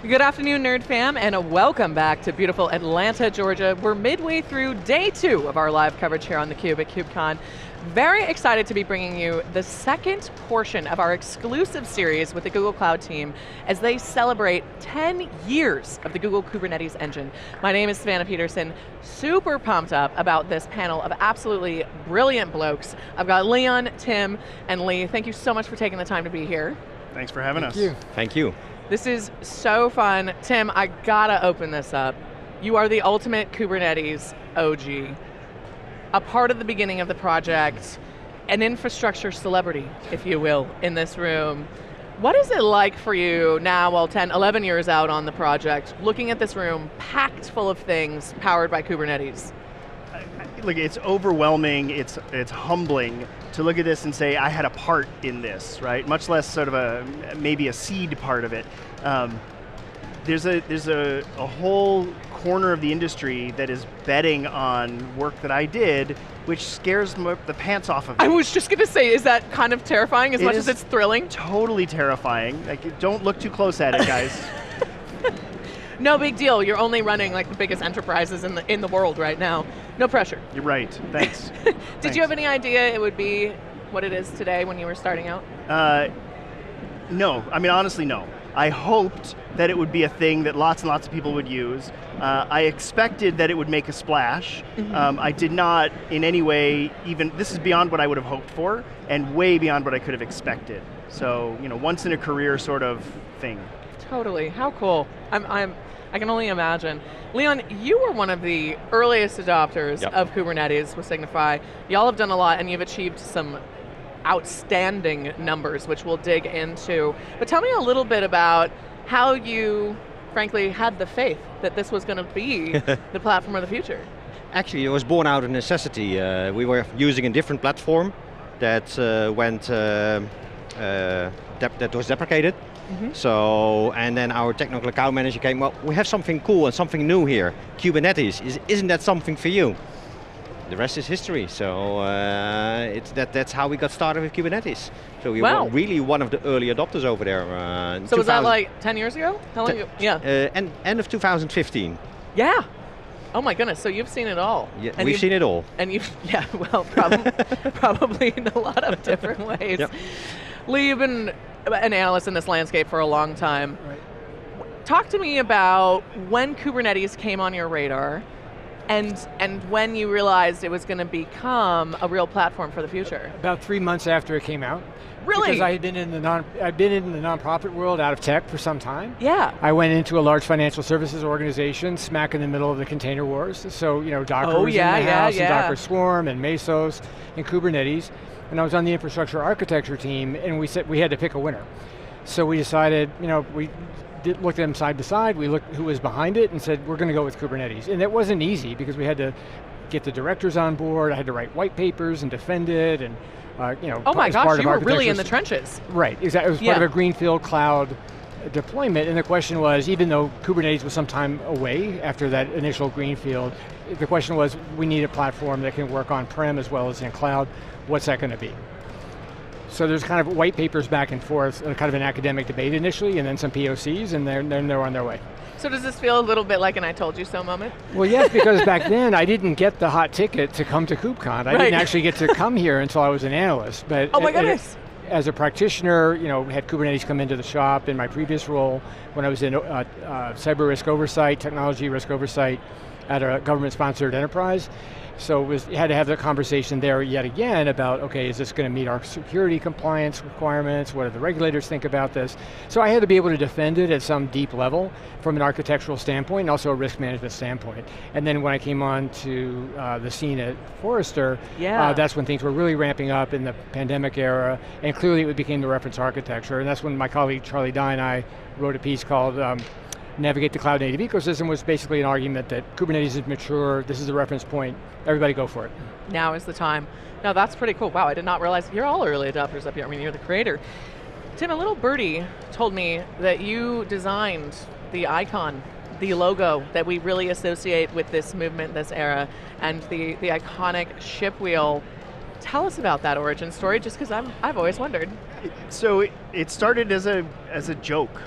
Good afternoon, Nerd Fam, and welcome back to beautiful Atlanta, Georgia. We're midway through day 2 of our live coverage here on theCUBE at KubeCon. Very excited to be bringing you the second portion of our exclusive series with the Google Cloud team as they celebrate 10 years of the Google Kubernetes Engine. My name is Savannah Peterson, super pumped up about this panel of absolutely brilliant blokes. I've got Leon, Tim, and Lee. Thank you so much for taking the time to be here. Thanks for having us. Thank you. Thank you. This is so fun. Tim, I gotta open this up. You are the ultimate Kubernetes OG, a part of the beginning of the project, an infrastructure celebrity, if you will, in this room. What is it like for you now, well, 10, 11 years out on the project, looking at this room packed full of things powered by Kubernetes? Look, it's overwhelming, it's humbling to look at this and say, I had a part in this, right? Much less sort of maybe a seed part of it. There's a whole corner of the industry that is betting on work that I did, which scares the pants off of me. I was just going to say, is that kind of terrifying as much as it's thrilling? Totally terrifying. Like, don't look too close at it, guys. No big deal, you're only running like the biggest enterprises in the world right now. No pressure. You're right, thanks. Did you have any idea it would be what it is today when you were starting out? No, I mean honestly no. I hoped that it would be a thing that lots and lots of people would use. I expected that it would make a splash. Mm-hmm. I did not in any way this is beyond what I would have hoped for and way beyond what I could have expected. So, once in a career sort of thing. Totally, how cool. I can only imagine. Leon, you were one of the earliest adopters of Kubernetes with Signify. Y'all have done a lot and you've achieved some outstanding numbers, which we'll dig into. But tell me a little bit about how you, frankly, had the faith that this was going to be the platform of the future. Actually, it was born out of necessity. We were using a different platform that that was deprecated. Mm-hmm. So, and then our technical account manager came, well, we have something cool and something new here. Kubernetes, isn't that something for you? The rest is history, so that's how we got started with Kubernetes. So we were really one of the early adopters over there. So was that like 10 years ago? How long ago? Yeah. End of 2015. Yeah. Oh my goodness, so you've seen it all. Yeah, and we've seen it all. And you've, yeah, well, probably in a lot of different ways. Yep. Lee, you've been an analyst in this landscape for a long time. Right. Talk to me about when Kubernetes came on your radar and when you realized it was going to become a real platform for the future. About 3 months after it came out. Really? Because I'd been in the nonprofit world out of tech for some time. Yeah. I went into a large financial services organization smack in the middle of the container wars. So, Docker was in the house, and Docker Swarm and Mesos and Kubernetes. And I was on the infrastructure architecture team, and we said we had to pick a winner. So we decided, we looked at them side by side, we looked who was behind it and said, we're going to go with Kubernetes. And it wasn't easy because we had to get the directors on board, I had to write white papers and defend it, and oh my gosh, you were really in the trenches. Right, exactly. It was part of a greenfield cloud deployment, and the question was, even though Kubernetes was some time away after that initial greenfield, the question was, we need a platform that can work on-prem as well as in cloud. What's that going to be? So there's kind of white papers back and forth, kind of an academic debate initially, and then some POCs, and they're on their way. So does this feel a little bit like an I told you so moment? Well, yes, because back then I didn't get the hot ticket to come to KubeCon. I didn't actually get to come here until I was an analyst. But oh my goodness. As a practitioner, we had Kubernetes come into the shop in my previous role when I was in cyber risk oversight, technology risk oversight at a government-sponsored enterprise. So had to have the conversation there yet again about, okay, is this going to meet our security compliance requirements? What do the regulators think about this? So I had to be able to defend it at some deep level from an architectural standpoint and also a risk management standpoint. And then when I came on to the scene at Forrester, that's when things were really ramping up in the pandemic era, and clearly it became the reference architecture. And that's when my colleague Charlie Dye and I wrote a piece called Navigate the Cloud Native Ecosystem, was basically an argument that Kubernetes is mature, this is the reference point, everybody go for it. Now is the time. Now that's pretty cool. Wow, I did not realize you're all early adopters up here. I mean, you're the creator. Tim, a little birdie told me that you designed the icon, the logo that we really associate with this movement, this era, and the iconic ship wheel. Tell us about that origin story, just because I've always wondered. So it started as a joke.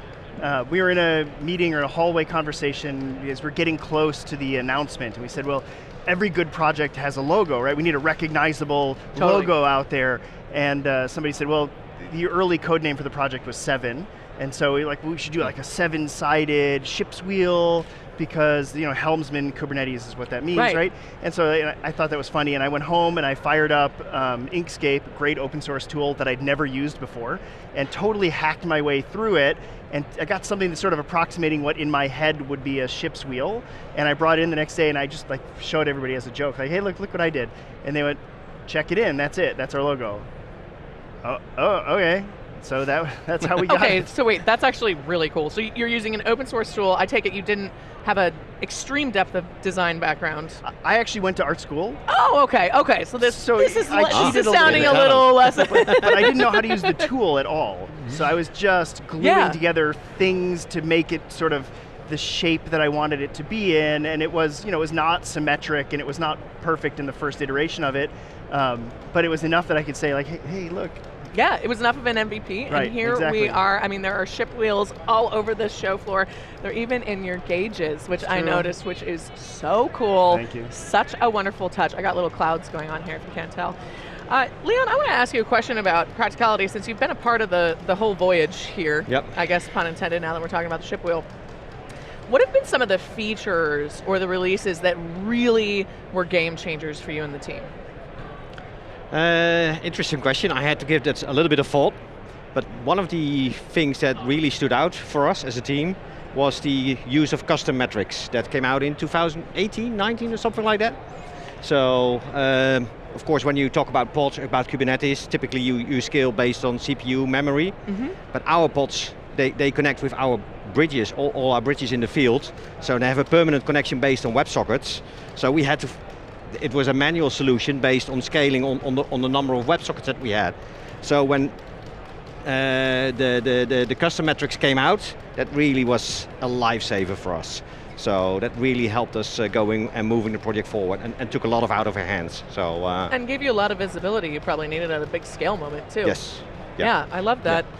we were in a meeting or a hallway conversation as we're getting close to the announcement, and we said, well, every good project has a logo, right? We need a recognizable logo out there. And somebody said, well, the early code name for the project was 7. And so we should do like a 7-sided ship's wheel, because helmsman Kubernetes is what that means, right? And so I thought that was funny, and I went home and I fired up Inkscape, great open source tool that I'd never used before, and totally hacked my way through it, and I got something that's sort of approximating what in my head would be a ship's wheel, and I brought it in the next day and I just showed everybody as a joke, like, hey, look what I did. And they went, check it in, that's it, that's our logo. Oh, okay. So that's how we got it. Okay, so wait, that's actually really cool. So you're using an open source tool. I take it you didn't have an extreme depth of design background. I actually went to art school. Oh, okay. So this is sounding a bit. little less. But I didn't know how to use the tool at all. So I was just gluing together things to make it sort of the shape that I wanted it to be in, and it was not symmetric, and it was not perfect in the first iteration of it, but it was enough that I could say, like, hey, look. Yeah, it was enough of an MVP, right, and here we are. I mean, there are ship wheels all over the show floor. They're even in your gauges, which I noticed, which is so cool. Thank you. Such a wonderful touch. I got little clouds going on here, if you can't tell. Leon, I want to ask you a question about practicality, since you've been a part of the whole voyage here. Yep. I guess, pun intended, now that we're talking about the ship wheel. What have been some of the features or the releases that really were game changers for you and the team? Interesting question. I had to give that a little bit of thought, but one of the things that really stood out for us as a team was the use of custom metrics that came out in 2018, 19 or something like that. So, of course, when you talk about pods, about Kubernetes, typically you scale based on CPU memory, but our pods, they connect with our bridges, all our bridges in the field, so they have a permanent connection based on WebSockets. So we had to, it was a manual solution based on scaling on the number of WebSockets that we had. So when the custom metrics came out, that really was a lifesaver for us. So that really helped us going and moving the project forward, and took a lot out of our hands. So and gave you a lot of visibility you probably needed at a big scale moment too. Yes. Yeah, I love that. Yeah.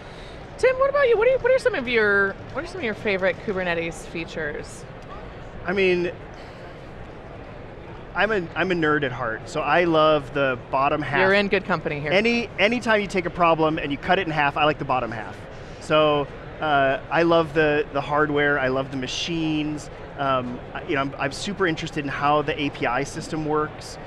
Tim, what about you? What are some of your favorite Kubernetes features? I mean, I'm a nerd at heart, so I love the bottom half. You're in good company here. Anytime you take a problem and you cut it in half, I like the bottom half. So I love the hardware, I love the machines. I'm super interested in how the API system works.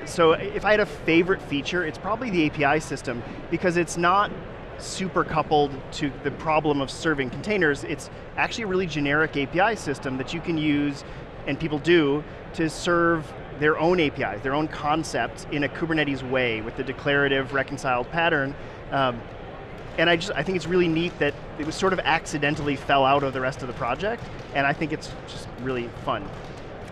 So if I had a favorite feature, it's probably the API system, because it's not super coupled to the problem of serving containers. It's actually a really generic API system that you can use, and people do, to serve their own APIs, their own concepts in a Kubernetes way with the declarative reconciled pattern. And I think it's really neat that it was sort of accidentally fell out of the rest of the project, and I think it's just really fun.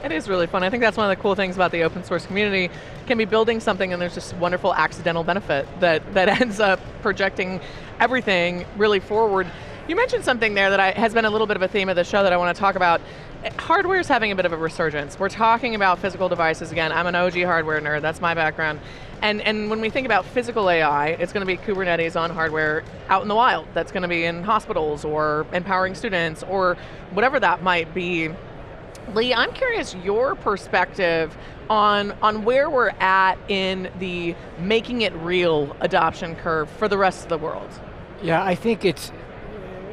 It is really fun. I think that's one of the cool things about the open source community. You can be building something and there's just wonderful accidental benefit that ends up projecting everything really forward. You mentioned something there that has been a little bit of a theme of the show that I want to talk about. Hardware is having a bit of a resurgence. We're talking about physical devices again. I'm an OG hardware nerd, that's my background. And when we think about physical AI, it's going to be Kubernetes on hardware out in the wild. That's going to be in hospitals or empowering students or whatever that might be. Lee, I'm curious your perspective on where we're at in the making it real adoption curve for the rest of the world. Yeah, I think it's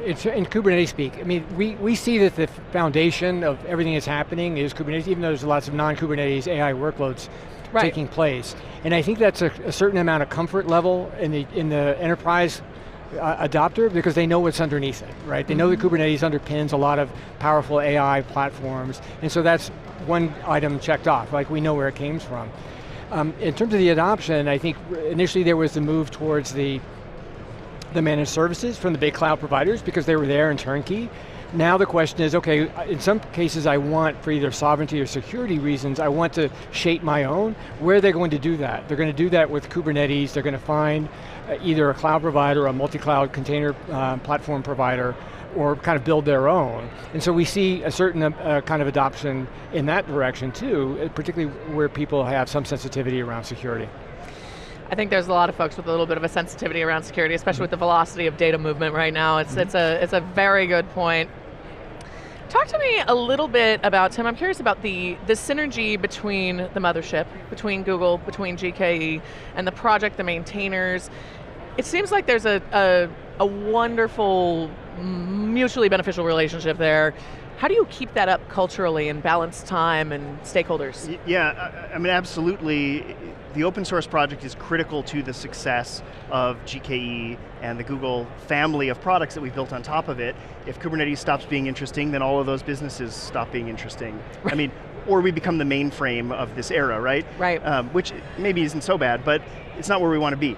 in Kubernetes speak. I mean, we see that the foundation of everything that's happening is Kubernetes, even though there's lots of non-Kubernetes AI workloads taking place. And I think that's a certain amount of comfort level in the enterprise adopter, because they know what's underneath it, right? They know that Kubernetes underpins a lot of powerful AI platforms, and so that's one item checked off, like we know where it came from. In terms of the adoption, I think initially there was the move towards the managed services from the big cloud providers because they were there in turnkey. Now the question is, okay, in some cases I want, for either sovereignty or security reasons, I want to shape my own. Where are they going to do that? They're going to do that with Kubernetes. They're going to find either a cloud provider, a multi-cloud container platform provider, or kind of build their own. And so we see a certain kind of adoption in that direction too, particularly where people have some sensitivity around security. I think there's a lot of folks with a little bit of a sensitivity around security, especially with the velocity of data movement right now. It's a very good point. Talk to me a little bit about, Tim, I'm curious about the synergy between the mothership, between Google, between GKE, and the project, the maintainers. It seems like there's a wonderful, mutually beneficial relationship there. How do you keep that up culturally and balance time and stakeholders? Yeah, I mean, absolutely. The open source project is critical to the success of GKE and the Google family of products that we've built on top of it. If Kubernetes stops being interesting, then all of those businesses stop being interesting. I mean, or we become the mainframe of this era, right? Right. Which maybe isn't so bad, but it's not where we want to be.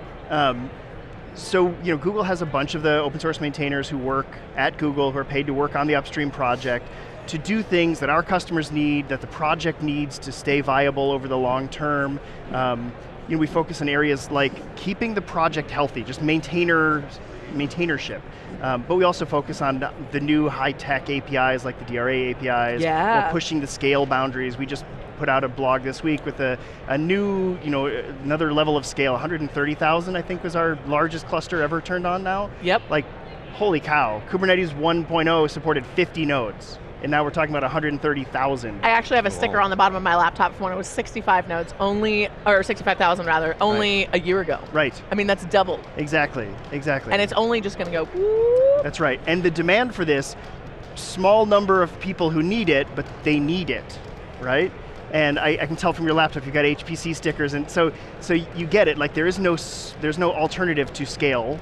So, Google has a bunch of the open source maintainers who work at Google, who are paid to work on the upstream project, to do things that our customers need, that the project needs to stay viable over the long term. We focus on areas like keeping the project healthy, just maintainership. But we also focus on the new high-tech APIs like the DRA APIs, or pushing the scale boundaries. We just put out a blog this week with a new, another level of scale. 130,000, I think, was our largest cluster ever turned on now. Yep. Like, holy cow, Kubernetes 1.0 supported 50 nodes. And now we're talking about 130,000. I actually have a sticker on the bottom of my laptop from when it was 65 nodes, or 65,000 rather, only a year ago. Right. I mean, that's double. Exactly. And it's only just going to go whoop. That's right. And the demand for this, small number of people who need it, but they need it, right? And I can tell from your laptop you've got HPC stickers, and so you get it. Like there's no alternative to scale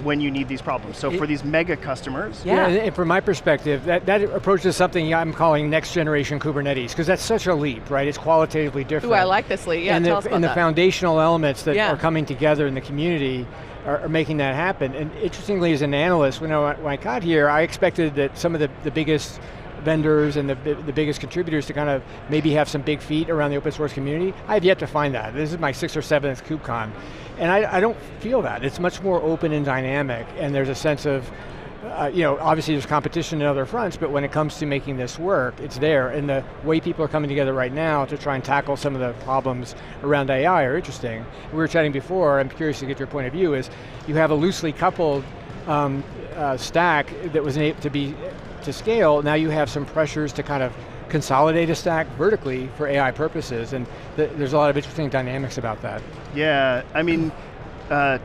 when you need these problems. So for these mega customers, and from my perspective, that approach is something I'm calling next generation Kubernetes, because that's such a leap, right? It's qualitatively different. Ooh, I like this, Lee. Yeah, tell us about and that. the foundational elements that are coming together in the community are making that happen. And interestingly, as an analyst, when I got here, I expected that some of the biggest vendors and the biggest contributors to kind of maybe have some big feet around the open source community. I have yet to find that. This is my 6th or 7th KubeCon, and I don't feel that. It's much more open and dynamic, and there's a sense of, obviously there's competition in other fronts, but when it comes to making this work, it's there. And the way people are coming together right now to try and tackle some of the problems around AI are interesting. We were chatting before, I'm curious to get your point of view, is you have a loosely coupled stack that was able to scale. Now you have some pressures to kind of consolidate a stack vertically for AI purposes, and there's a lot of interesting dynamics about that. Yeah, I mean,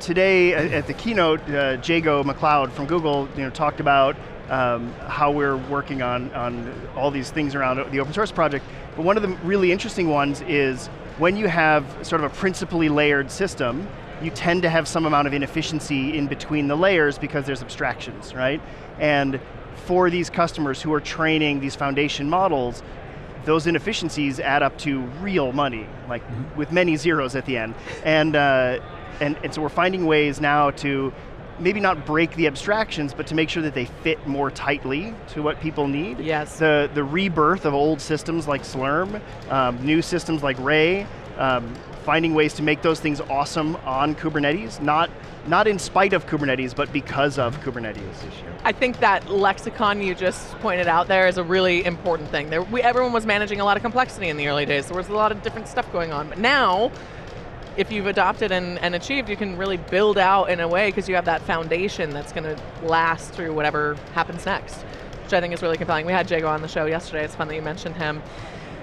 today at the keynote, Jago McLeod from Google talked about how we're working on all these things around the open source project, but one of the really interesting ones is when you have sort of a principally layered system, you tend to have some amount of inefficiency in between the layers because there's abstractions, right? And for these customers who are training these foundation models, those inefficiencies add up to real money, like with many zeros at the end. And so we're finding ways now to maybe not break the abstractions, but to make sure that they fit more tightly to what people need. Yes. The rebirth of old systems like Slurm, new systems like Ray, finding ways to make those things awesome on Kubernetes, not in spite of Kubernetes, but because of Kubernetes. I think that lexicon you just pointed out there is a really important thing. Everyone was managing a lot of complexity in the early days. There was a lot of different stuff going on. But now, if you've adopted and achieved, you can really build out in a way because you have that foundation that's going to last through whatever happens next, which I think is really compelling. We had Jago on the show yesterday. It's fun that you mentioned him.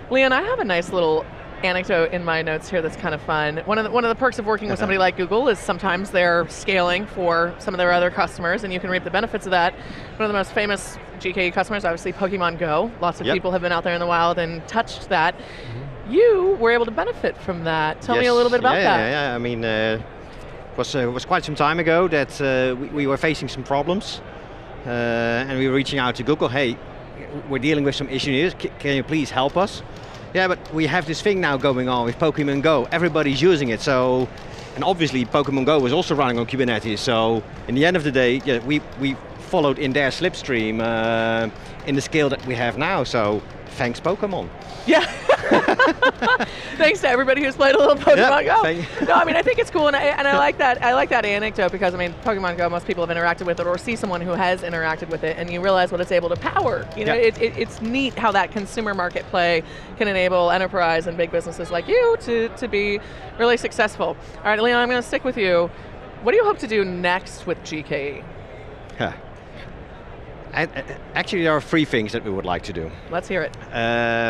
Leon, I have a nice little anecdote in my notes here that's kind of fun. One of the perks of working with somebody like Google is sometimes they're scaling for some of their other customers, and you can reap the benefits of that. One of the most famous GKE customers, obviously Pokemon Go. Lots of people have been out there in the wild and touched that. You were able to benefit from that. Tell me a little bit about that. Yeah. I mean, it was quite some time ago that we were facing some problems, and we were reaching out to Google. Hey, we're dealing with some issues. Can you please help us? Yeah, but we have this thing now going on with Pokemon Go. Everybody's using it, and obviously Pokemon Go was also running on Kubernetes. So in the end of the day, we followed in their slipstream in the scale that we have now. So thanks Pokemon. Yeah. Thanks to everybody who's played a little Pokemon Go. No, I mean, I think it's cool, and I like that. I like that anecdote because I mean, Pokemon Go, most people have interacted with it or see someone who has interacted with it, and you realize what it's able to power. You know, it's neat how that consumer market play can enable enterprise and big businesses like you to be really successful. All right, Leon, I'm going to stick with you. What do you hope to do next with GKE? Actually, there are 3 things that we would like to do. Let's hear it.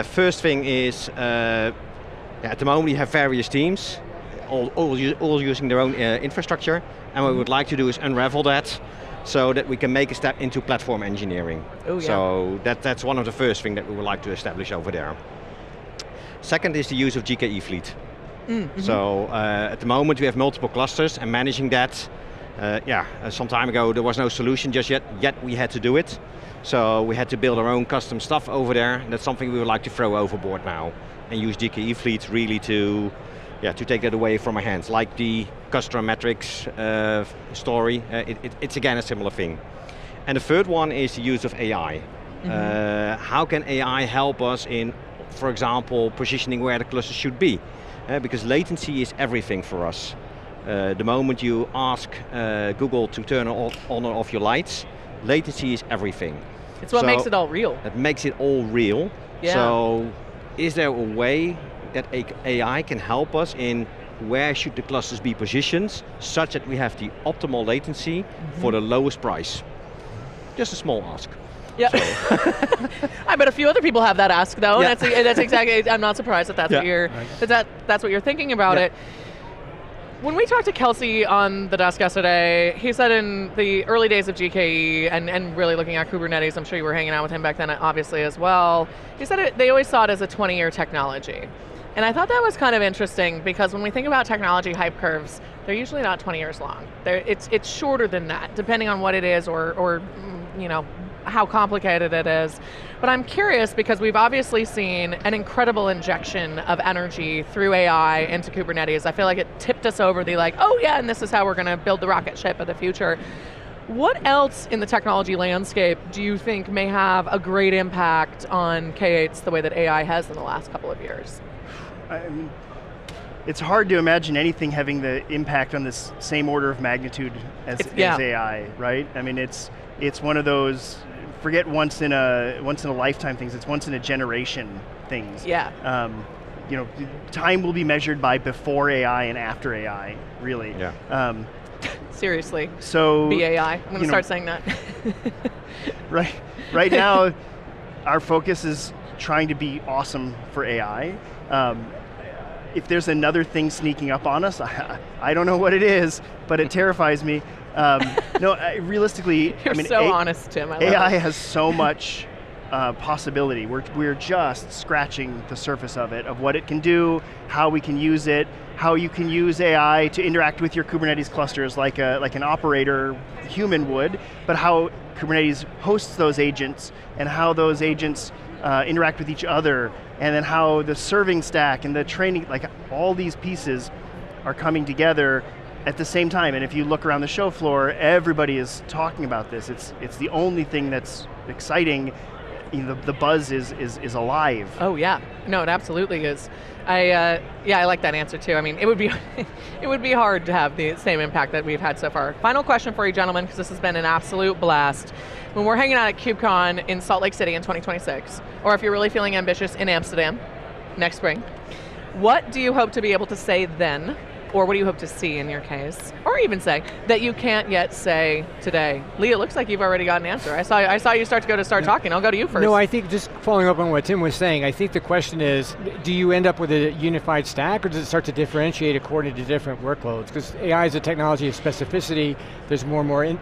First thing is, at the moment we have various teams, all using their own infrastructure, and what we would like to do is unravel that so that we can make a step into platform engineering. Oh, yeah. So that's one of the first things that we would like to establish over there. Second is the use of GKE Fleet. Mm-hmm. So at the moment we have multiple clusters, and managing that, some time ago there was no solution just yet we had to do it. So we had to build our own custom stuff over there. That's something we would like to throw overboard now and use GKE Fleet really to take that away from our hands. Like the customer metrics story, it's again a similar thing. And the third one is the use of AI. Mm-hmm. How can AI help us in, for example, positioning where the cluster should be? Because latency is everything for us. The moment you ask Google to turn on or off your lights, latency is everything. It's what makes it all real. It makes it all real. Yeah. So is there a way that AI can help us in where should the clusters be positioned such that we have the optimal latency for the lowest price? Just a small ask. Yeah, so. I bet a few other people have that ask though, and that's exactly, I'm not surprised that that's what you're thinking about it. When we talked to Kelsey on the desk yesterday, he said in the early days of GKE and really looking at Kubernetes, I'm sure you were hanging out with him back then obviously as well, he said they always saw it as a 20-year technology. And I thought that was kind of interesting because when we think about technology hype curves, they're usually not 20 years long. It's shorter than that, depending on what it is or you know, how complicated it is. But I'm curious because we've obviously seen an incredible injection of energy through AI into Kubernetes. I feel like it tipped us over the like, oh yeah, and this is how we're going to build the rocket ship of the future. What else in the technology landscape do you think may have a great impact on K8s the way that AI has in the last couple of years? It's hard to imagine anything having the impact on this same order of magnitude as AI, right? I mean, it's one of those, forget once in a lifetime things, it's once in a generation things. Yeah. You know, time will be measured by before AI and after AI, really. Yeah. Seriously. So BAI. I'm going to start saying that. Right now, our focus is trying to be awesome for AI. If there's another thing sneaking up on us, I don't know what it is, but it terrifies me. Realistically, You're so honest, Tim. I love AI it. has so much possibility. We're just scratching the surface of it, of what it can do, how we can use it, how you can use AI to interact with your Kubernetes clusters like an operator human would, but how Kubernetes hosts those agents and how those agents interact with each other, and then how the serving stack and the training, like all these pieces are coming together at the same time. And if you look around the show floor, everybody is talking about this. It's the only thing that's exciting. You know, the buzz is alive. Oh yeah, no, it absolutely is. I like that answer too. I mean, it would be hard to have the same impact that we've had so far. Final question for you, gentlemen, because this has been an absolute blast. When we're hanging out at KubeCon in Salt Lake City in 2026, or if you're really feeling ambitious in Amsterdam next spring, what do you hope to be able to say then? Or what do you hope to see in your case? Or even say that you can't yet say today? Lee, it looks like you've already got an answer. I saw you start talking. I'll go to you first. No, I think just following up on what Tim was saying, I think the question is, do you end up with a unified stack or does it start to differentiate according to different workloads? Because AI is a technology of specificity. There's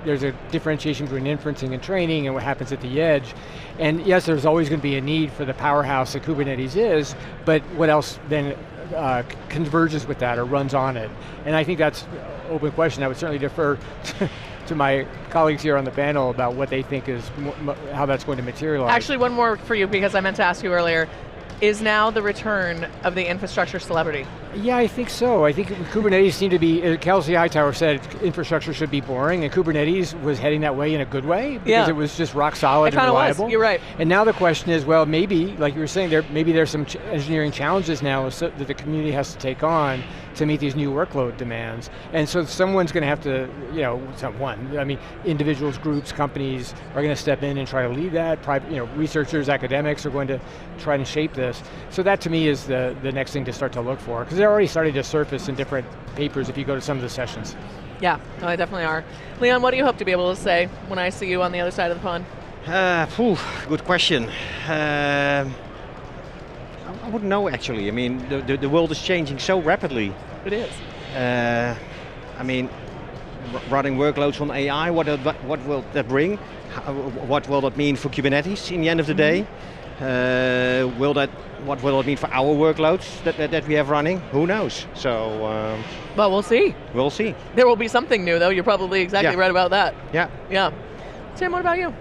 there's a differentiation between inferencing and training and what happens at the edge. And yes, there's always going to be a need for the powerhouse that Kubernetes is, but what else then converges with that or runs on it? And I think that's an open question. I would certainly defer to my colleagues here on the panel about what they think is, how that's going to materialize. Actually, one more for you because I meant to ask you earlier. is now the return of the infrastructure celebrity. Yeah, I think so. I think Kubernetes seemed to be, Kelsey Hightower said infrastructure should be boring, and Kubernetes was heading that way in a good way, because it was just rock solid and reliable. Was. You're right. And now the question is, well, maybe, like you were saying, maybe there's some engineering challenges now that the community has to take on to meet these new workload demands. And so someone's going to have to, individuals, groups, companies are going to step in and try to lead that. Researchers, academics are going to try and shape this. So that to me is the next thing to start to look for, because they're already starting to surface in different papers if you go to some of the sessions. Yeah, no, they definitely are. Leon, what do you hope to be able to say when I see you on the other side of the pond? Good question. I wouldn't know, actually. I mean, the world is changing so rapidly. It is. Running workloads on AI, what will that bring? What will that mean for Kubernetes in the end of the day? What will it mean for our workloads that we have running? Who knows? So. Well, we'll see. We'll see. There will be something new, though. You're probably exactly right about that. Yeah. Yeah. Tim, what about you?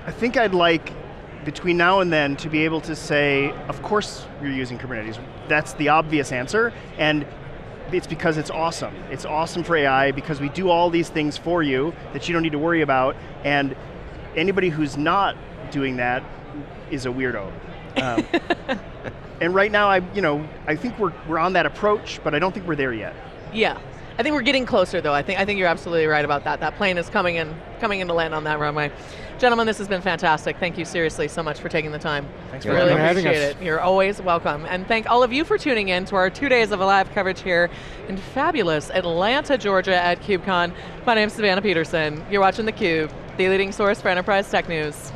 I think I'd like, between now and then, to be able to say, of course you're using Kubernetes. That's the obvious answer, and it's because it's awesome. It's awesome for AI because we do all these things for you that you don't need to worry about, and anybody who's not doing that is a weirdo. And right now, I think we're on that approach, but I don't think we're there yet. Yeah, I think we're getting closer, though. I think you're absolutely right about that. That plane is coming in to land on that runway. Gentlemen, this has been fantastic. Thank you seriously so much for taking the time. Thanks for really appreciate it. You're always welcome. And thank all of you for tuning in to our 2 days of live coverage here in fabulous Atlanta, Georgia at KubeCon. My name's Savannah Peterson. You're watching theCUBE, the leading source for enterprise tech news.